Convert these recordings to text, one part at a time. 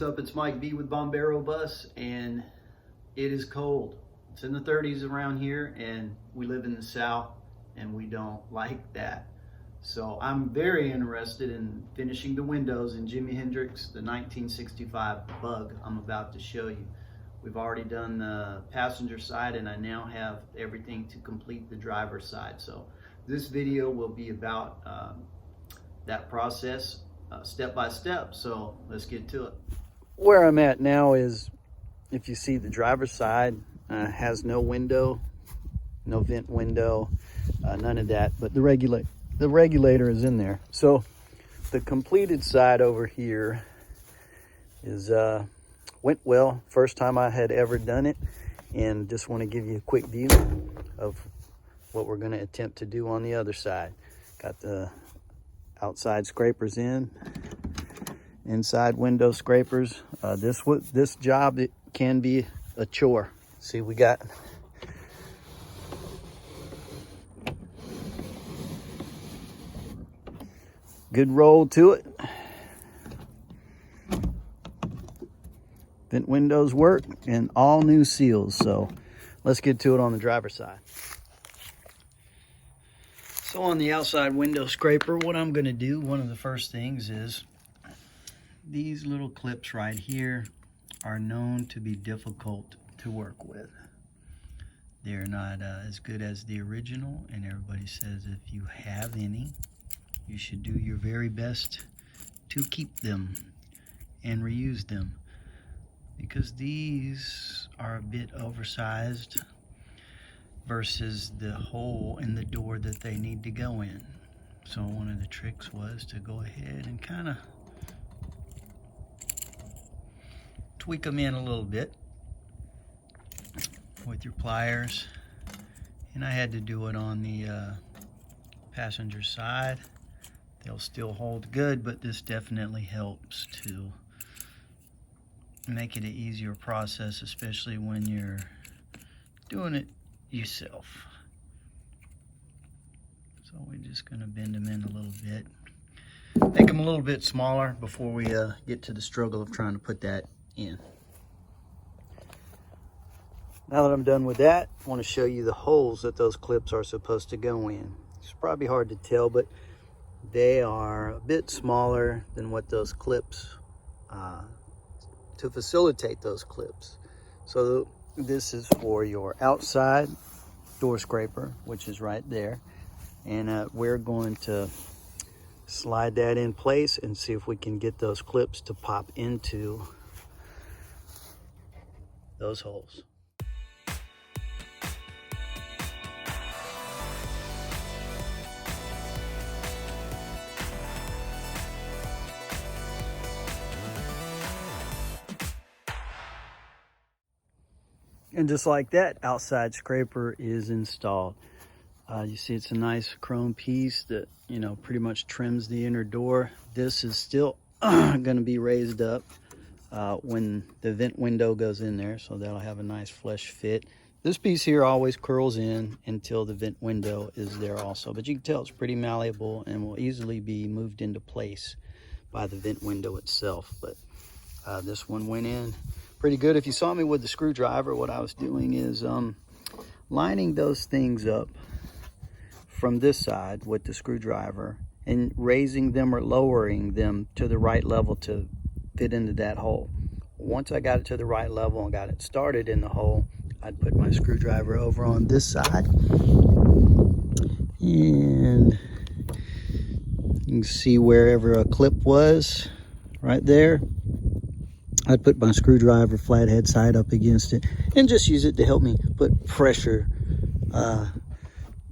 What's up? It's Mike B with Bombero Bus, and it is cold. It's in the 30s around here, and we live in the South, and we don't like that. So I'm very interested in finishing the windows in Jimi Hendrix, the 1965 Bug I'm about to show you. We've already done the passenger side, and I now have everything to complete the driver's side. So this video will be about that process step by step. So let's get to it. Where I'm at now is, if you see, the driver's side has no window, no vent window, none of that, but the regulator is in there. So the completed side over here is went well. First time I had ever done it, and just want to give you a quick view of what we're going to attempt to do on the other side. Got the outside scrapers in, inside window scrapers. This job, it can be a chore. See, we got good roll to it. Vent windows work and all new seals. So let's get to it on the driver's side. So on the outside window scraper, what I'm going to do, one of the first things is, these little clips right here are known to be difficult to work with. They're not as good as the original, and everybody says if you have any, you should do your very best to keep them and reuse them, because these are a bit oversized versus the hole in the door that they need to go in. So one of the tricks was to go ahead and kind of tweak them in a little bit with your pliers. And I had to do it on the passenger side. They'll still hold good, but this definitely helps to make it an easier process, especially when you're doing it yourself. So we're just going to bend them in a little bit, make them a little bit smaller before we get to the struggle of trying to put that in. Now that I'm done with that, I want to show you the holes that those clips are supposed to go in. It's probably hard to tell, but they are a bit smaller than what those clips, to facilitate those clips. So this is for your outside door scraper, which is right there. And we're going to slide that in place and see if we can get those clips to pop into those holes. And just like that, outside scraper is installed. You see it's a nice chrome piece that, you know, pretty much trims the inner door. This is still going to be raised up when the vent window goes in there, so that'll have a nice flush fit. This piece here always curls in until the vent window is there also, but you can tell it's pretty malleable and will easily be moved into place by the vent window itself. But this one went in pretty good. If you saw me with the screwdriver, what I was doing is lining those things up from this side with the screwdriver and raising them or lowering them to the right level to fit into that hole. Once I got it to the right level and got it started in the hole, I'd put my screwdriver over on this side, and you can see wherever a clip was right there, I'd put my screwdriver flathead side up against it and just use it to help me put pressure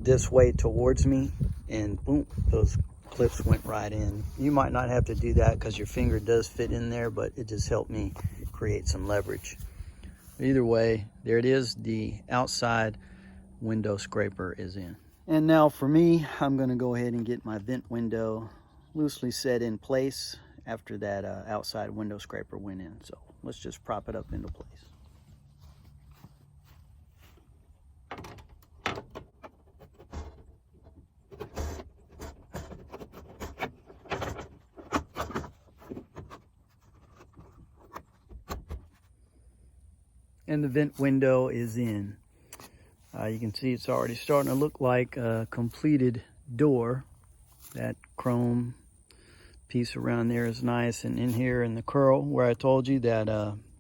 this way towards me, and boom, those clips went right in. You might not have to do that because your finger does fit in there, but it just helped me create some leverage. Either way, there it is. The outside window scraper is in. And now for me, I'm going to go ahead and get my vent window loosely set in place after that outside window scraper went in. So let's just prop it up into place. and the vent window is in. You can see it's already starting to look like a completed door. That chrome piece around there is nice, and in here in the curl where I told you that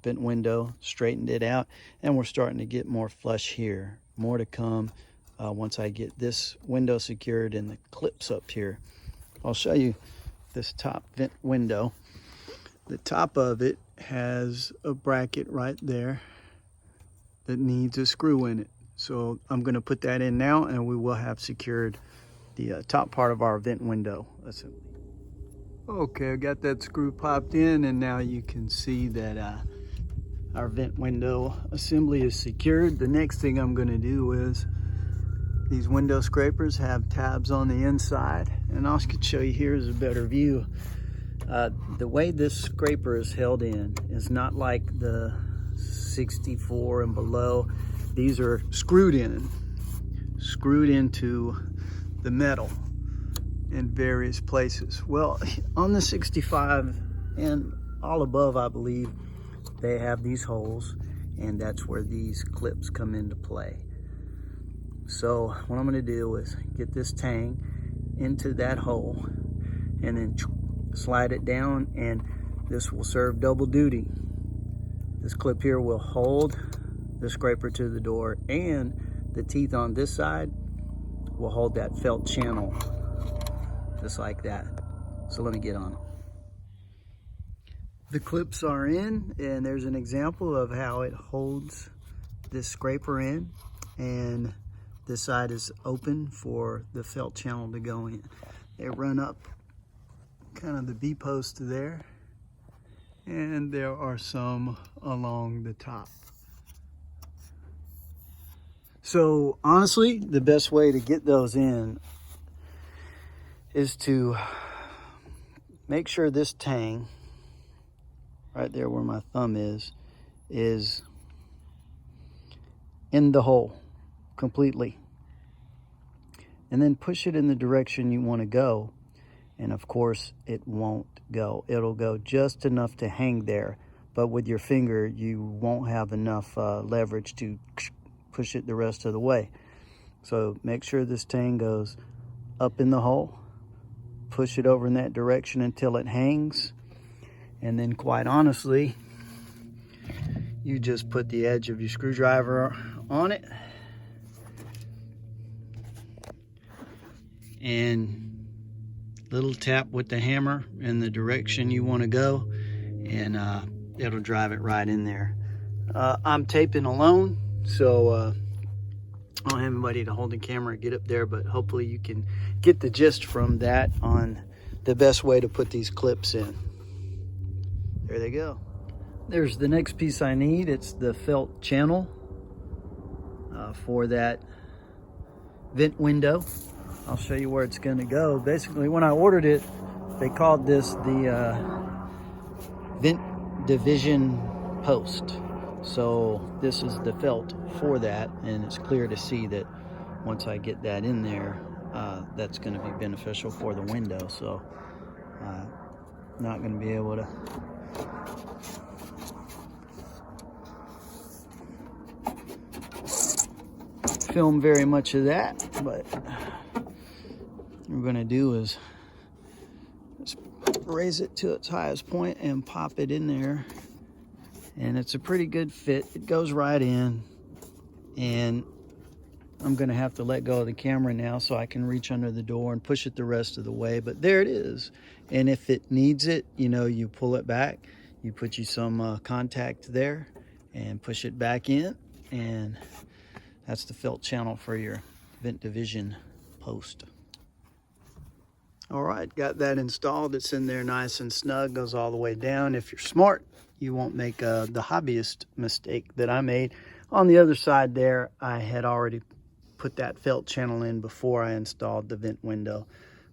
vent window straightened it out, and we're starting to get more flush here. More to come once I get this window secured and the clips up here. I'll show you this top vent window. The top of it has a bracket right there that needs a screw in it. So I'm going to put that in now, and we will have secured the top part of our vent window assembly. Okay, I got that screw popped in, and now you can see that our vent window assembly is secured. The next thing I'm going to do is, these window scrapers have tabs on the inside, and I can show you, here's a better view. The way this scraper is held in is not like the 64 and below. These are screwed into the metal in various places. Well, on the 65 and all above, I believe, they have these holes, and that's where these clips come into play. So what I'm going to do is get this tang into that hole and then slide it down, and this will serve double duty. This clip here will hold the scraper to the door, and the teeth on this side will hold that felt channel just like that. So let me get on it. The clips are in, and there's an example of how it holds this scraper in, and this side is open for the felt channel to go in. They run up kind of the B-post there, and there are some along the top. So honestly, the best way to get those in is to make sure this tang right there where my thumb is in the hole completely, and then push it in the direction you want to go. And of course it won't go. It'll go just enough to hang there, but with your finger you won't have enough leverage to push it the rest of the way. So make sure this tang goes up in the hole, push it over in that direction until it hangs, and then quite honestly, you just put the edge of your screwdriver on it and little tap with the hammer in the direction you want to go, and it'll drive it right in there. I'm taping alone, so I don't have anybody to hold the camera and get up there, but hopefully you can get the gist from that on the best way to put these clips in. There they go. There's the next piece I need. It's the felt channel for that vent window. I'll show you where it's going to go. Basically, when I ordered it, they called this the vent division post. So this is the felt for that, and it's clear to see that once I get that in there, that's going to be beneficial for the window. So not going to be able to film very much of that, but what we're going to do is just raise it to its highest point and pop it in there, and it's a pretty good fit. It goes right in, and I'm going to have to let go of the camera now so I can reach under the door and push it the rest of the way, but there it is. And if it needs it, you know, you pull it back, you put you some contact there and push it back in, and that's the felt channel for your vent division post. All right, got that installed. It's in there nice and snug, goes all the way down. If you're smart, you won't make the hobbyist mistake that I made. On the other side there, I had already put that felt channel in before I installed the vent window.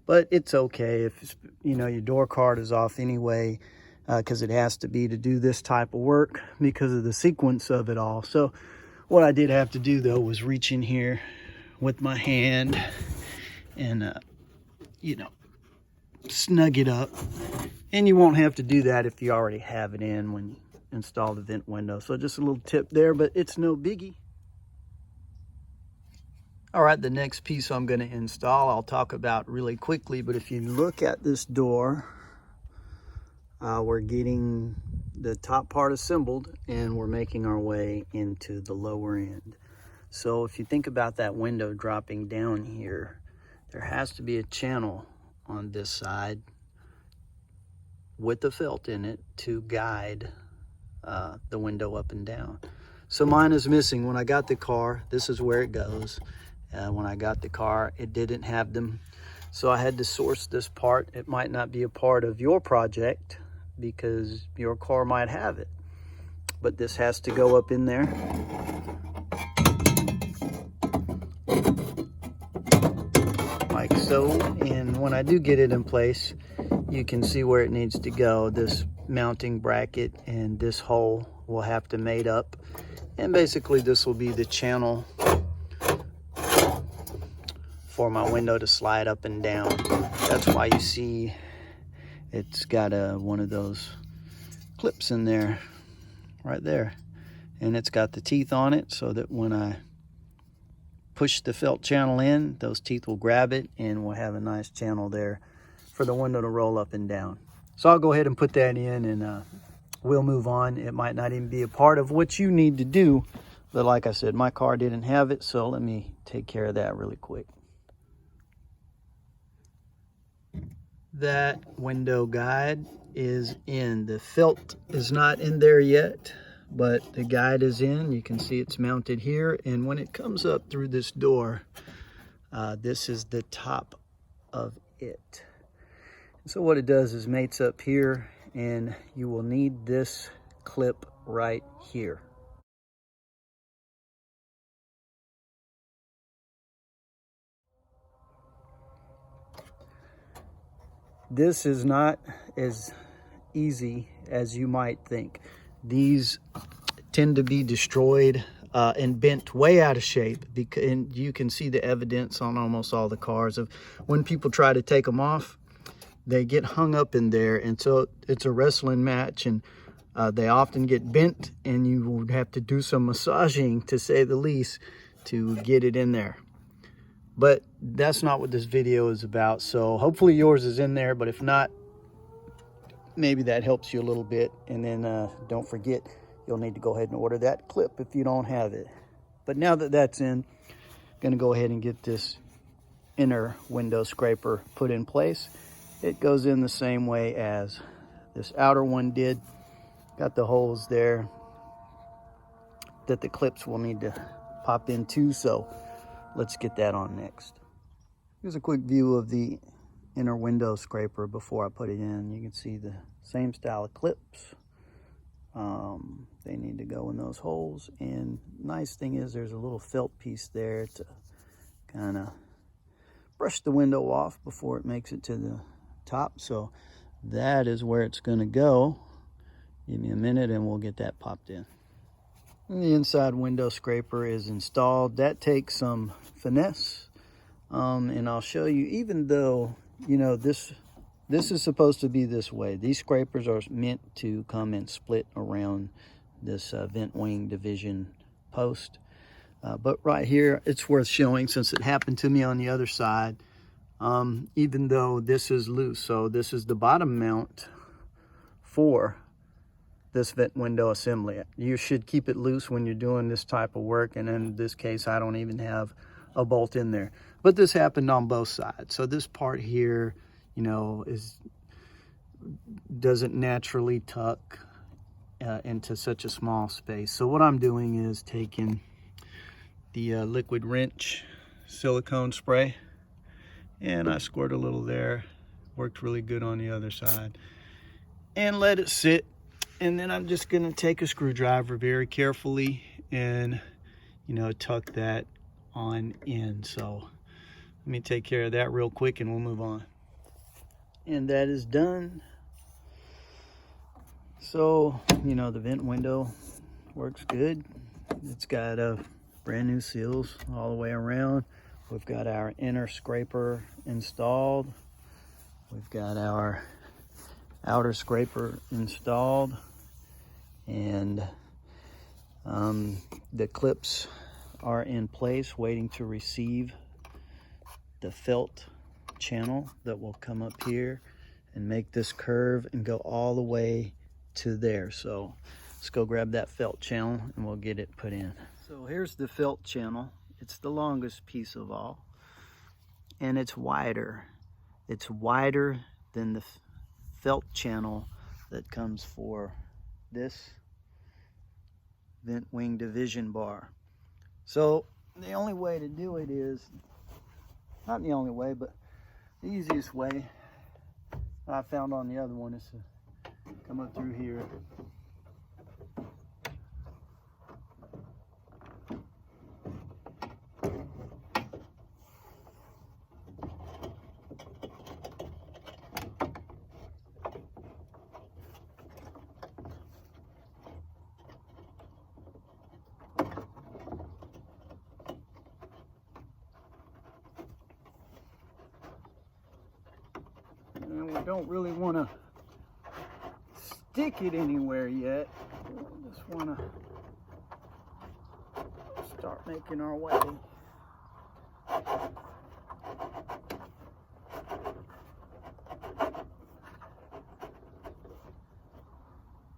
But it's okay if, you know, your door card is off anyway, because it has to be to do this type of work because of the sequence of it all. So what I did have to do though was reach in here with my hand and, you know, snug it up. And you won't have to do that if you already have it in when install the vent window. So just a little tip there, but it's no biggie. All right, the next piece I'm going to install, I'll talk about really quickly, but if you look at this door, we're getting the top part assembled and we're making our way into the lower end. So if you think about that window dropping down here, there has to be a channel on this side with the felt in it to guide the window up and down. So mine is missing. When I got the car, this is where it goes. When I got the car, it didn't have them. So I had to source this part. It might not be a part of your project because your car might have it. But this has to go up in there. Like so. And when I do get it in place, you can see where it needs to go. This mounting bracket and this hole will have to mate up. And basically this will be the channel for my window to slide up and down. That's why you see it's got one of those clips in there, right there. And it's got the teeth on it so that when I push the felt channel in, those teeth will grab it and we'll have a nice channel there for the window to roll up and down. So I'll go ahead and put that in and we'll move on. It might not even be a part of what you need to do, but like I said, my car didn't have it, so let me take care of that really quick. That window guide is in. The felt is not in there yet, but the guide is in. You can see it's mounted here, and when it comes up through this door, this is the top of it. So what it does is mates up here, and you will need this clip right here. This is not as easy as you might think. These tend to be destroyed and bent way out of shape, and you can see the evidence on almost all the cars of when people try to take them off, they get hung up in there, and so it's a wrestling match, and they often get bent, and you would have to do some massaging, to say the least, to get it in there. But that's not what this video is about. So hopefully yours is in there, but if not, maybe that helps you a little bit. And then don't forget, you'll need to go ahead and order that clip if you don't have it. But now that that's in, I'm gonna go ahead and get this inner window scraper put in place. It goes in the same way as this outer one did. Got the holes there that the clips will need to pop into, so let's get that on next. Here's a quick view of the inner window scraper before I put it in. You can see the same style of clips. They need to go in those holes, and nice thing is there's a little felt piece there to kind of brush the window off before it makes it to the top. So that is where it's going to go. Give me a minute and we'll get that popped in. And the inside window scraper is installed. That takes some finesse, and I'll show you, even though, you know, this is supposed to be this way. These scrapers are meant to come and split around this vent wing division post. But right here, it's worth showing since it happened to me on the other side, even though this is loose. So this is the bottom mount for this vent window assembly. You should keep it loose when you're doing this type of work, and in this case I don't even have a bolt in there, but this happened on both sides. So this part here, you know, doesn't naturally tuck into such a small space. So what I'm doing is taking the liquid wrench silicone spray, and I squirt a little there. Worked really good on the other side, and let it sit. And then I'm just gonna take a screwdriver very carefully and, you know, tuck that on in. So let me take care of that real quick and we'll move on. And that is done. So, you know, the vent window works good. It's got brand new seals all the way around. We've got our inner scraper installed. We've got our outer scraper installed. and the clips are in place waiting to receive the felt channel that will come up here and make this curve and go all the way to there. So let's go grab that felt channel and we'll get it put in. So here's the felt channel. It's the longest piece of all, and it's wider. It's wider than the felt channel that comes for this vent wing division bar. So the only way to do it is, not the only way, but the easiest way I found on the other one is to come up through here. And we don't really want to stick it anywhere yet. We just want to start making our way.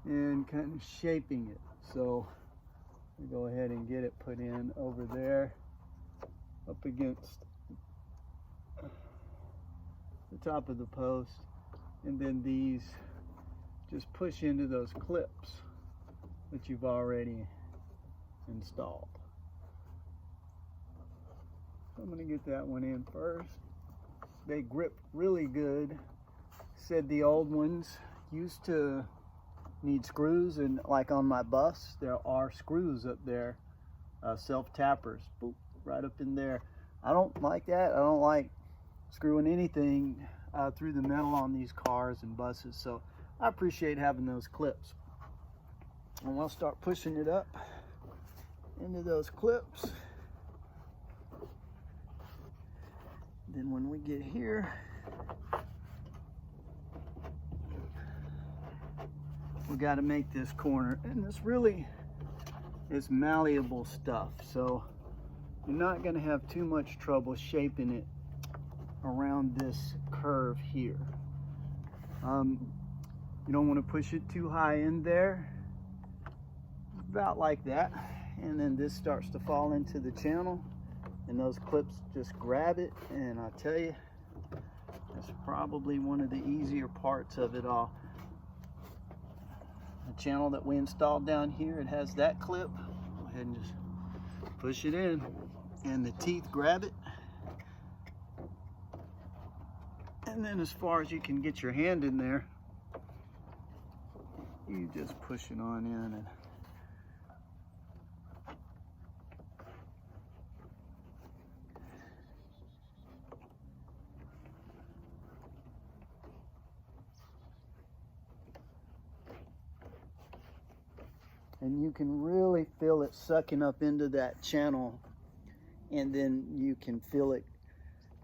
And kind of shaping it. So we go ahead and get it put in over there up against the top of the post, and then these just push into those clips that you've already installed. So I'm going to get that one in first. They grip really good. Said the old ones used to need screws, and like on my bus there are screws up there, self tappers, boop, right up in there. I don't like that. I don't like screwing anything through the metal on these cars and buses, so I appreciate having those clips. And we'll start pushing it up into those clips. Then when we get here, we got to make this corner, and this really is malleable stuff, so you're not going to have too much trouble shaping it around this curve here. You don't want to push it too high in there, about like that, and then this starts to fall into the channel, and those clips just grab it. And I tell you, that's probably one of the easier parts of it all. The channel that we installed down here, it has that clip. Go ahead and just push it in, and the teeth grab it. And then as far as you can get your hand in there, you just push it on in. And you can really feel it sucking up into that channel, and then you can feel it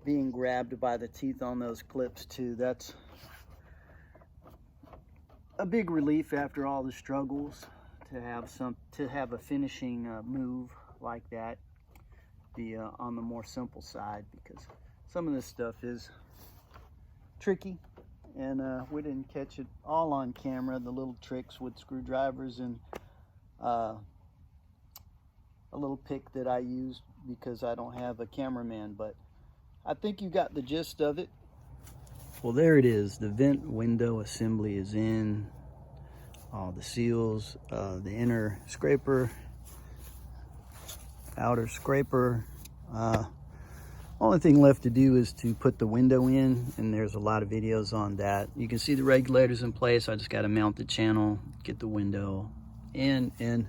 being grabbed by the teeth on those clips too. That's a big relief after all the struggles to have a finishing move like that be on the more simple side, because some of this stuff is tricky, and we didn't catch it all on camera, the little tricks with screwdrivers and a little pick that I used because I don't have a cameraman, but I think you got the gist of it. Well, there it is. The vent window assembly is in. All the seals, the inner scraper, outer scraper. Only thing left to do is to put the window in, and there's a lot of videos on that. You can see the regulators in place. I just got to mount the channel, get the window in, and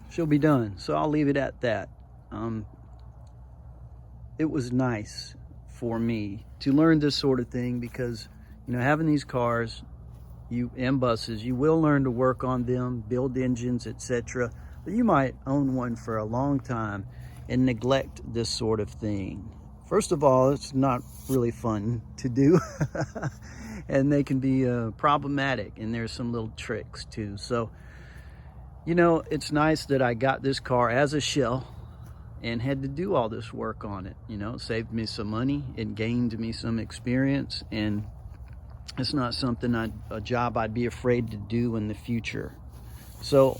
she'll be done. So I'll leave it at that. It was nice for me to learn this sort of thing, because, you know, having these cars and buses, you will learn to work on them, build engines, etc. But you might own one for a long time and neglect this sort of thing. First of all, it's not really fun to do. and they can be problematic, and there's some little tricks too. So, you know, it's nice that I got this car as a shell and had to do all this work on it. You know, it saved me some money, it gained me some experience, and it's not something a job I'd be afraid to do in the future. So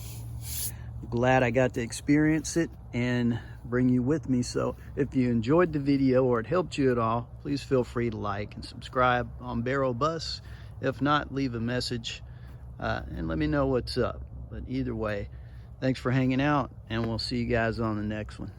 glad I got to experience it and bring you with me. So if you enjoyed the video or it helped you at all, please feel free to like and subscribe on Barrow Bus. If not, leave a message and let me know what's up. But either way, thanks for hanging out, and we'll see you guys on the next one.